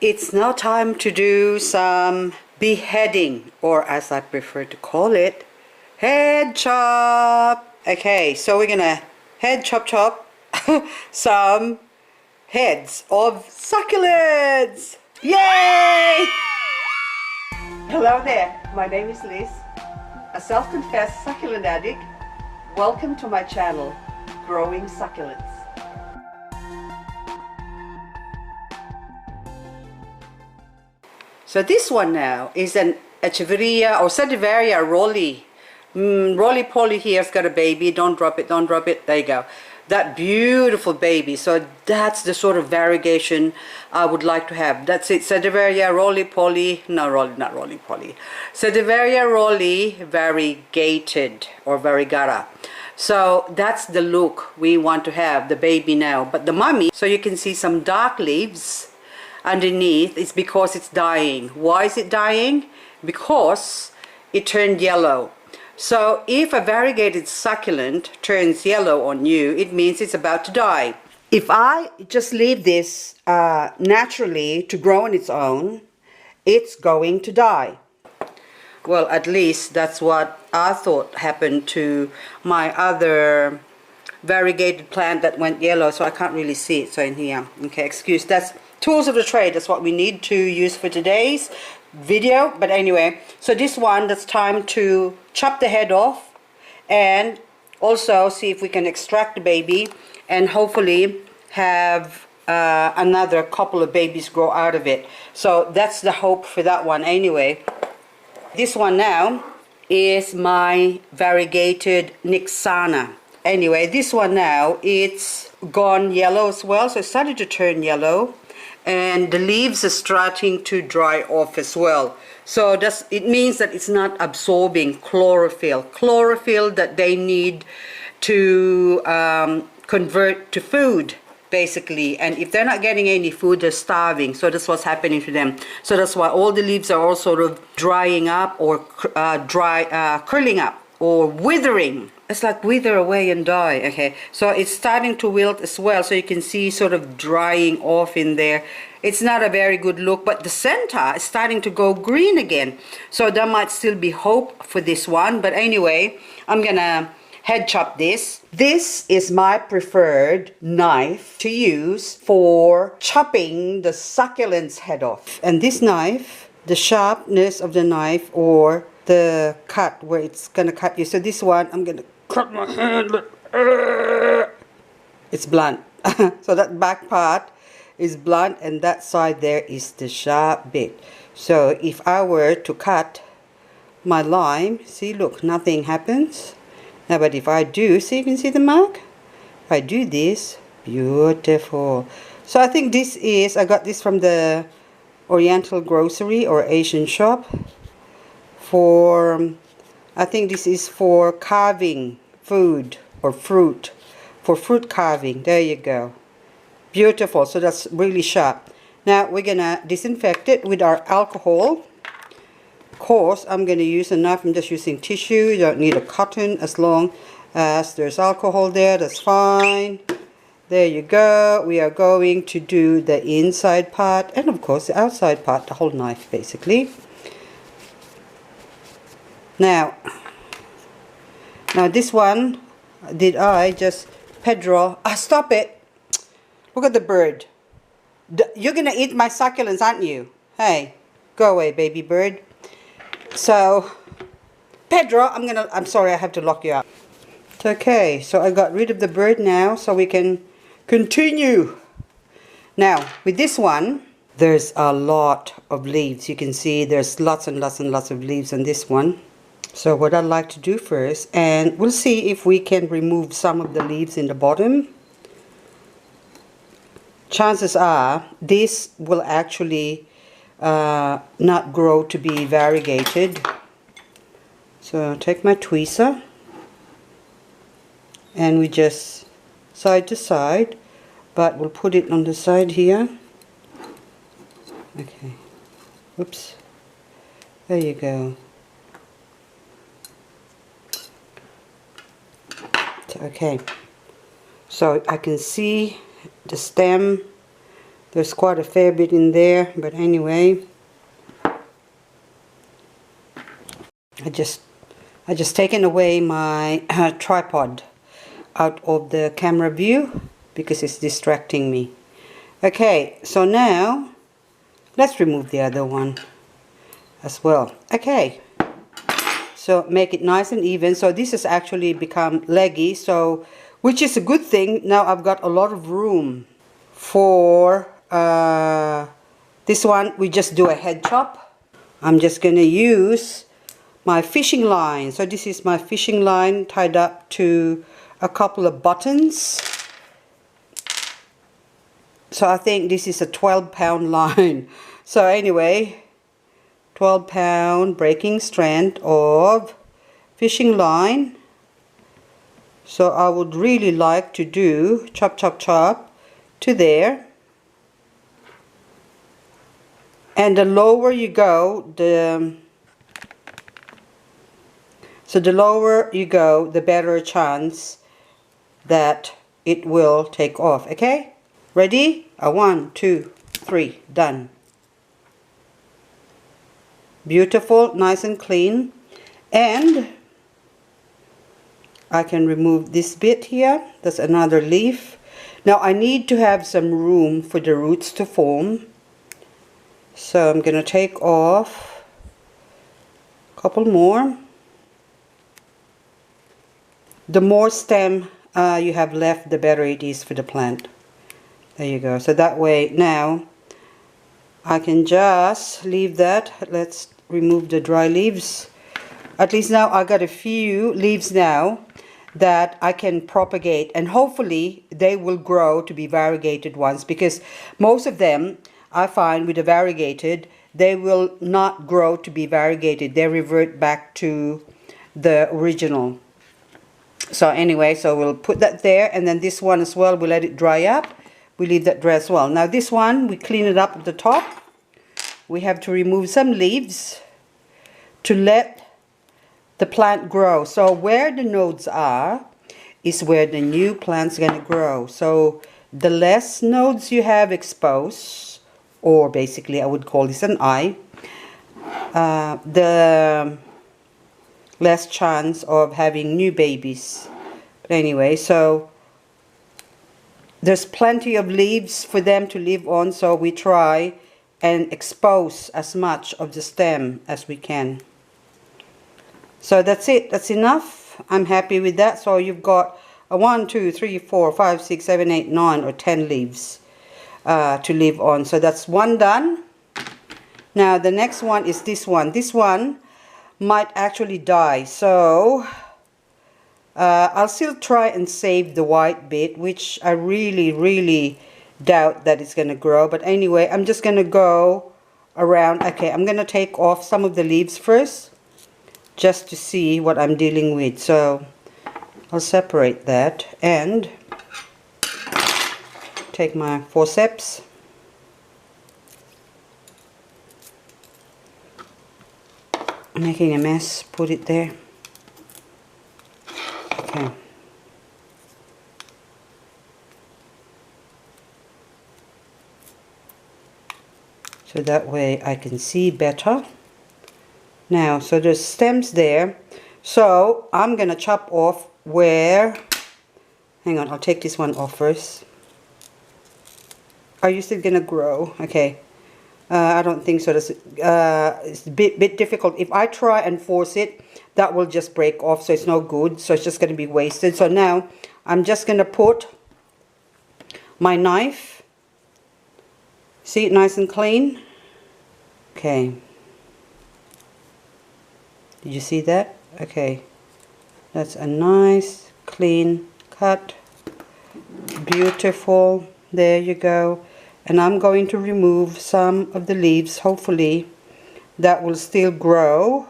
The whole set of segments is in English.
It's now time to do some beheading, or as I prefer to call it, head chop. Okay, so we're gonna head chop some heads of succulents. Yay! Hello there, my name is Liz, a self-confessed succulent addict. Welcome to my channel, Growing Succulents. So this one now is an Echeveria or Sedeveria rolly. Roly-poly here's got a baby. Don't drop it, don't drop it. There you go. That beautiful baby. So that's the sort of variegation I would like to have. That's it. Sedeveria roly-poly. No, not roly-poly. Sedeveria rolly variegated or variegata. So that's the look we want to have, the baby now. But the mummy, so you can see some dark leaves underneath. It's because it's dying. Why is it dying? Because it turned yellow. So if a variegated succulent turns yellow on you, it means it's about to die. If I just leave this naturally to grow on its own, it's going to die. Well, at least that's what I thought happened to my other variegated plant that went yellow, so I can't really see it. So in here, okay, excuse, that's tools of the trade. That's what we need to use for today's video. But anyway, so this one, that's time to chop the head off and also see if we can extract the baby and hopefully have another couple of babies grow out of it. So that's the hope for that one anyway. This one now is my variegated Nicksana. Anyway, this one now, it's gone yellow as well, so it started to turn yellow and the leaves are starting to dry off as well. So it means that it's not absorbing chlorophyll that they need to convert to food, basically. And if they're not getting any food, they're starving. So that's what's happening to them. So that's why all the leaves are all sort of drying up or curling up or withering. It's like wither away and die. Okay, so it's starting to wilt as well, so you can see sort of drying off in there. It's not a very good look, but the center is starting to go green again, so there might still be hope for this one. But anyway, I'm gonna head chop this. This is my preferred knife to use for chopping the succulent's head off. And this knife, the sharpness of the knife or the cut where it's gonna cut you. So this one, I'm gonna cut my hand. It's blunt. So that back part is blunt and that side there is the sharp bit. So if I were to cut my lime, see, look, nothing happens. Now, but if I do, see, you can see the mark? If I do this, beautiful. So I think this is, I got this from the Oriental grocery or Asian shop. I think this is for carving food or fruit, for fruit carving. There you go. Beautiful. So that's really sharp. Now we're gonna disinfect it with our alcohol. Of course, I'm gonna use a knife. I'm just using tissue. You don't need a cotton as long as there's alcohol there. That's fine. There you go. We are going to do the inside part and of course the outside part, the whole knife basically. Now this one, did I just, Pedro, stop it. Look at the bird. You're gonna eat my succulents, aren't you? Hey, go away, baby bird. So, Pedro, I'm sorry, I have to lock you up. Okay, so I got rid of the bird now, so we can continue. Now, with this one, there's a lot of leaves. You can see there's lots and lots and lots of leaves on this one. So what I'd like to do first, and we'll see if we can remove some of the leaves in the bottom. Chances are this will actually not grow to be variegated. So I'll take my tweezer and we just side to side, but we'll put it on the side here. Okay, oops, there you go. Okay, so I can see the stem There's quite a fair bit in there, but anyway, I just taken away my tripod out of the camera view because it's distracting me. Okay, so now let's remove the other one as well. Okay, so make it nice and even. So this has actually become leggy, so which is a good thing. Now I've got a lot of room for this one. We just do a head chop. I'm just gonna use my fishing line. So this is my fishing line tied up to a couple of buttons. So I think this is a 12-pound line. So anyway, 12-pound breaking strand of fishing line. So I would really like to do chop chop chop to there. And the lower you go, the lower you go, the better chance that it will take off. Okay? Ready? 1, 2, 3, done. Beautiful, nice and clean. And I can remove this bit here. That's another leaf. Now I need to have some room for the roots to form. So I'm gonna take off a couple more. The more stem you have left, the better it is for the plant. There you go. So that way now I can just leave that. Let's remove the dry leaves. At least now I got a few leaves now that I can propagate, and hopefully they will grow to be variegated ones, because most of them I find with the variegated, they will not grow to be variegated. They revert back to the original. So anyway, so we'll put that there, and then this one as well, we'll let it dry up. We leave that dry as well. Now this one, we clean it up at the top. We have to remove some leaves to let the plant grow. So where the nodes are is where the new plant's gonna grow. So the less nodes you have exposed, or basically I would call this an eye, the less chance of having new babies. But anyway, so there's plenty of leaves for them to live on, so we try and expose as much of the stem as we can. So that's it, that's enough. I'm happy with that. So you've got a 1, 2, 3, 4, 5, 6, 7, 8, 9 or 10 leaves to live on. So that's one done. Now the next one is this one. This one might actually die, so I'll still try and save the white bit, which I really doubt that it's gonna grow. But anyway, I'm just gonna go around. Okay, I'm gonna take off some of the leaves first, just to see what I'm dealing with. So I'll separate that and take my forceps. Making a mess, put it there. Okay. So that way I can see better. Now, so there's stems there. So I'm gonna chop off where, hang on, I'll take this one off first. Are you still gonna grow? Okay. I don't think so. It's a bit difficult. If I try and force it, that will just break off, so it's no good. So it's just going to be wasted. So now I'm just going to put my knife. See it nice and clean? Okay. Did you see that? Okay. That's a nice clean cut. Beautiful. There you go. And I'm going to remove some of the leaves. Hopefully that will still grow.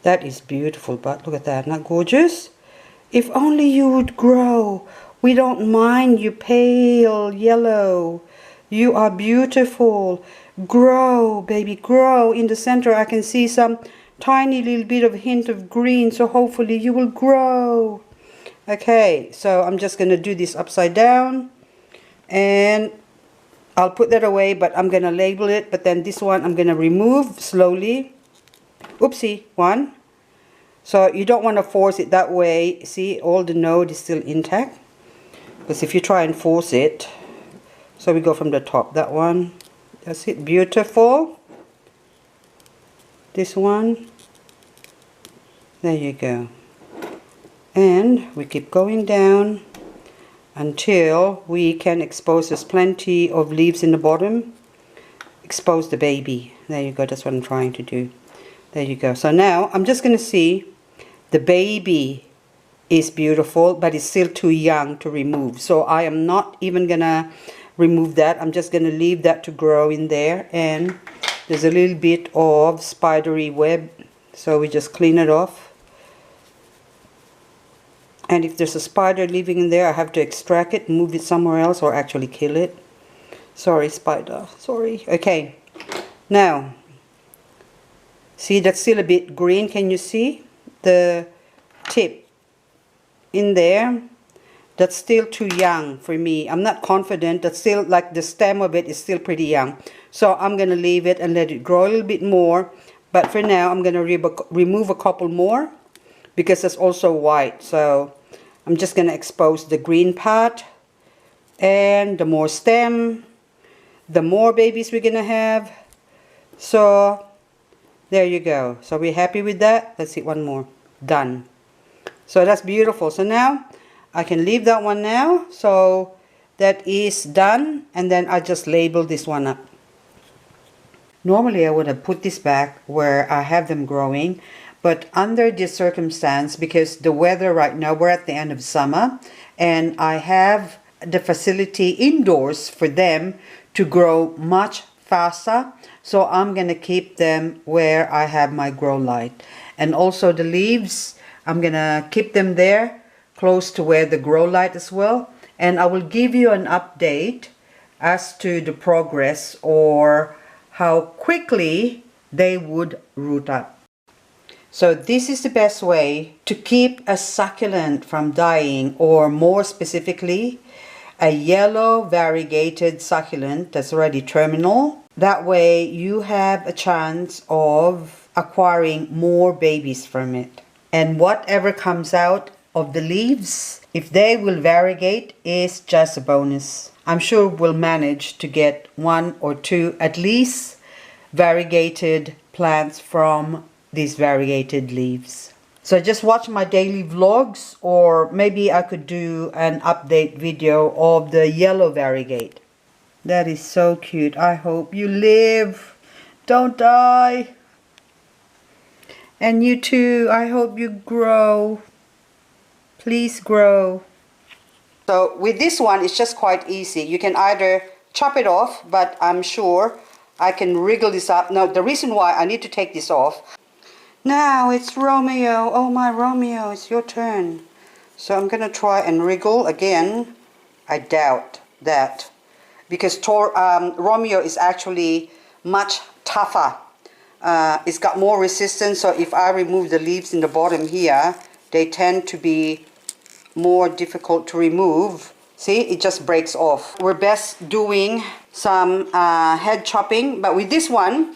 That is beautiful, but look at that, not gorgeous? If only you would grow. We don't mind you pale yellow. You are beautiful. Grow, baby, grow. In the center I can see some tiny little bit of hint of green, so hopefully you will grow. Okay, so I'm just going to do this upside down, and I'll put that away, but I'm going to label it. But then this one I'm going to remove slowly. Oopsie, one. So you don't want to force it that way. See, all the node is still intact. Because if you try and force it, so we go from the top, that one. That's it, beautiful. This one. There you go. And we keep going down until we can expose, there's plenty of leaves in the bottom. Expose the baby. There you go, that's what I'm trying to do. There you go. So now I'm just going to see, the baby is beautiful, but it's still too young to remove. So I am not even going to remove that. I'm just going to leave that to grow in there. And there's a little bit of spidery web, so we just clean it off. And if there's a spider living in there, I have to extract it, move it somewhere else, or actually kill it. Sorry, spider. Sorry. Okay. Now, see, that's still a bit green. Can you see the tip in there? That's still too young for me. I'm not confident. That's still, like, the stem of it is still pretty young. So I'm going to leave it and let it grow a little bit more. But for now, I'm going to remove a couple more, because it's also white. So I'm just going to expose the green part, and the more stem, the more babies we're going to have. So there you go. So we're happy with that. Let's see, one more. Done. So that's beautiful. So now I can leave that one now. So that is done, and then I just label this one up. Normally I would have put this back where I have them growing, but under this circumstance, because the weather right now, we're at the end of summer, and I have the facility indoors for them to grow much faster. So I'm going to keep them where I have my grow light. And also the leaves, I'm going to keep them there, close to where the grow light as well. And I will give you an update as to the progress, or how quickly they would root up. So this is the best way to keep a succulent from dying, or more specifically, a yellow variegated succulent that's already terminal. That way you have a chance of acquiring more babies from it. And whatever comes out of the leaves, if they will variegate, is just a bonus. I'm sure we'll manage to get 1 or 2 at least variegated plants from these variegated leaves. So just watch my daily vlogs, or maybe I could do an update video of the yellow variegate. That is so cute. I hope you live. Don't die. And you too, I hope you grow. Please grow. So with this one, it's just quite easy. You can either chop it off, but I'm sure I can wriggle this up. Now, the reason why I need to take this off. Now it's Romeo. Oh my Romeo, it's your turn. So I'm gonna try and wriggle again. I doubt that, because Romeo is actually much tougher. It's got more resistance, so if I remove the leaves in the bottom here, they tend to be more difficult to remove. See, it just breaks off. We're best doing some head chopping, but with this one,